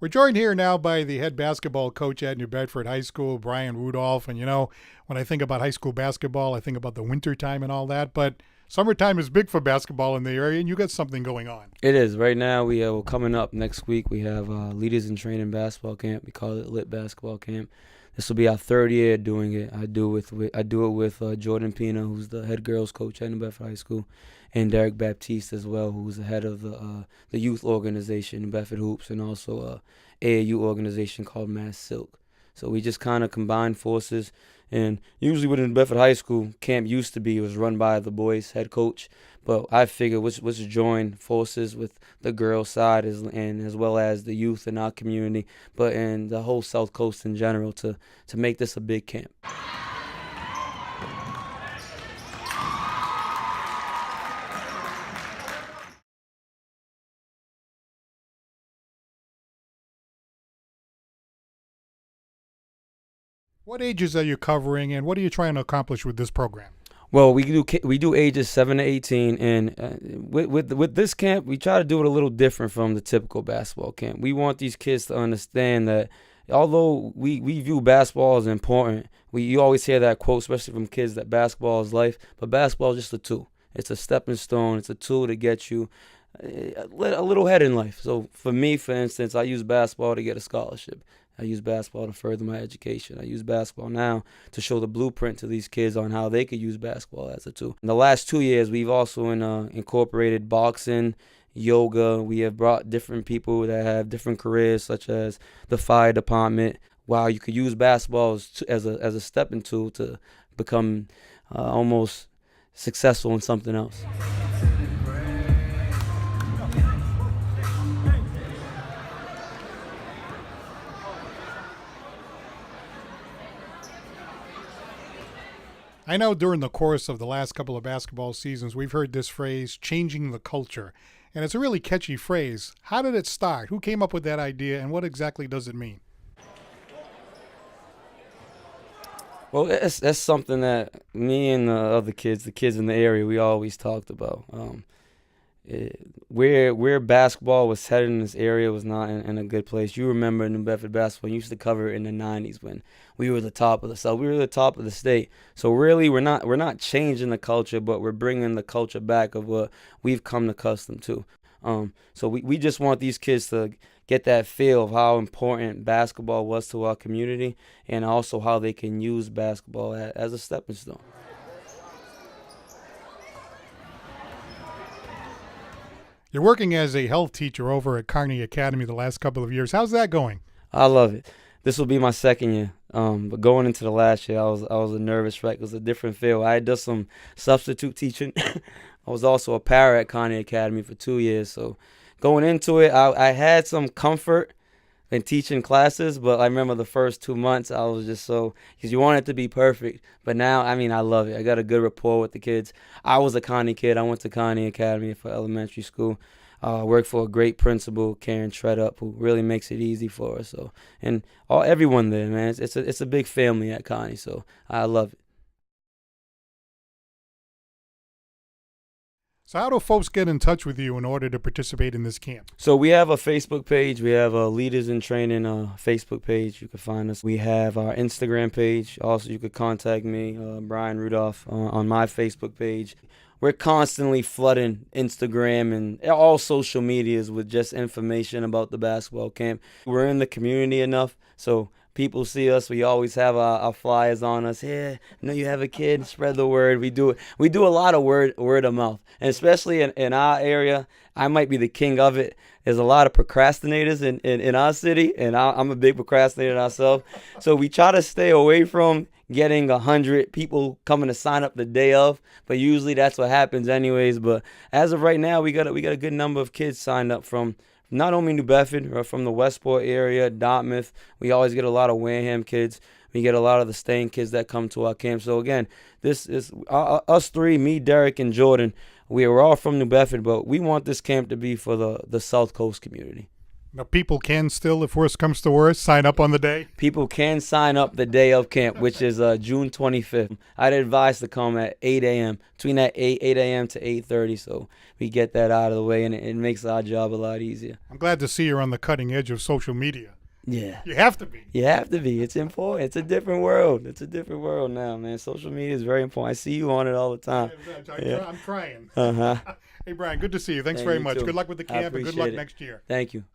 We're joined here now by the head basketball coach at New Bedford High School, Brian Rudolph. And when I think about high school basketball, I think about the winter time and all that. But summertime is big for basketball in the area, and you got something going on. It is. Right now, we're coming up next week. We have Leaders in Training Basketball Camp. We call it Lit Basketball Camp. This will be our third year doing it. I do it with Jordan Pina, who's the head girls coach at New Bedford High School, and Derek Baptiste as well, who's the head of the youth organization, New Bedford Hoops, and also AAU organization called Mass Silk. So we just kind of combine forces. And usually within Bedford High School, camp used to be, it was run by the boys' head coach. But I figured let's join forces with the girls' side as well as the youth in our community, but in the whole South Coast in general to make this a big camp. What ages are you covering, and what are you trying to accomplish with this program? Well, we do ages 7 to 18, and with this camp, we try to do it a little different from the typical basketball camp. We want these kids to understand that although we view basketball as important, you always hear that quote, especially from kids, that basketball is life, but basketball is just a tool. It's a stepping stone. It's a tool to get you a little ahead in life. So for me, for instance, I use basketball to get a scholarship. I use basketball to further my education. I use basketball now to show the blueprint to these kids on how they could use basketball as a tool. In the last 2 years, we've also incorporated boxing, yoga. We have brought different people that have different careers, such as the fire department. Wow, you could use basketball as a stepping tool to become almost successful in something else. I know during the course of the last couple of basketball seasons, we've heard this phrase, changing the culture. And it's a really catchy phrase. How did it start? Who came up with that idea, and what exactly does it mean? Well, that's something that me and the other kids, the kids in the area, we always talked about. Where basketball was headed in this area was not in a good place. You remember New Bedford basketball, you used to cover it in the 90s when we were the top of the South. We were the top of the state. So really, we're not changing the culture, but we're bringing the culture back of what we've come accustomed to. So we just want these kids to get that feel of how important basketball was to our community, and also how they can use basketball as a stepping stone. You're working as a health teacher over at Kearney Academy the last couple of years. How's that going? I love it. This will be my second year. But going into the last year, I was a nervous wreck. It was a different feel. I had done some substitute teaching. I was also a para at Kearney Academy for 2 years. So going into it, I had some comfort in teaching classes, but I remember the first 2 months I was just because you want it to be perfect. But now, I love it. I got a good rapport with the kids. I was a Kearney kid. I went to Kearney Academy for elementary school. Worked for a great principal, Karen Treadup, who really makes it easy for us. So, and everyone there, man, it's a big family at Kearney. So I love it. So how do folks get in touch with you in order to participate in this camp? So we have a Facebook page. We have a Leaders in Training Facebook page. You can find us. We have our Instagram page. Also, you could contact me, Brian Rudolph, on my Facebook page. We're constantly flooding Instagram and all social medias with just information about the basketball camp. We're in the community enough, so people see us. We always have our flyers on us. Yeah, I know you have a kid. Spread the word. We do it. We do a lot of word of mouth, and especially in our area, I might be the king of it. There's a lot of procrastinators in our city, and I'm a big procrastinator myself. So we try to stay away from getting 100 people coming to sign up the day of, but usually that's what happens anyways. But as of right now, we got a good number of kids signed up from not only New Bedford, or from the Westport area, Dartmouth. We always get a lot of Wareham kids. We get a lot of the Stain kids that come to our camp. So again, this is us three, me, Derek, and Jordan. We are all from New Bedford, but we want this camp to be for the South Coast community. Now, people can still, if worse comes to worse, sign up on the day. People can sign up the day of camp, which is June 25th. I'd advise to come at 8 a.m., between that 8 a.m. to 8:30, so we get that out of the way, and it makes our job a lot easier. I'm glad to see you're on the cutting edge of social media. Yeah. You have to be. You have to be. It's important. It's a different world. It's a different world now, man. Social media is very important. I see you on it all the time. I'm trying. Uh-huh. Hey, Brian, good to see you. Thanks Hey, very you much. too. Good luck with the I camp and good luck appreciate it. next year. Thank you.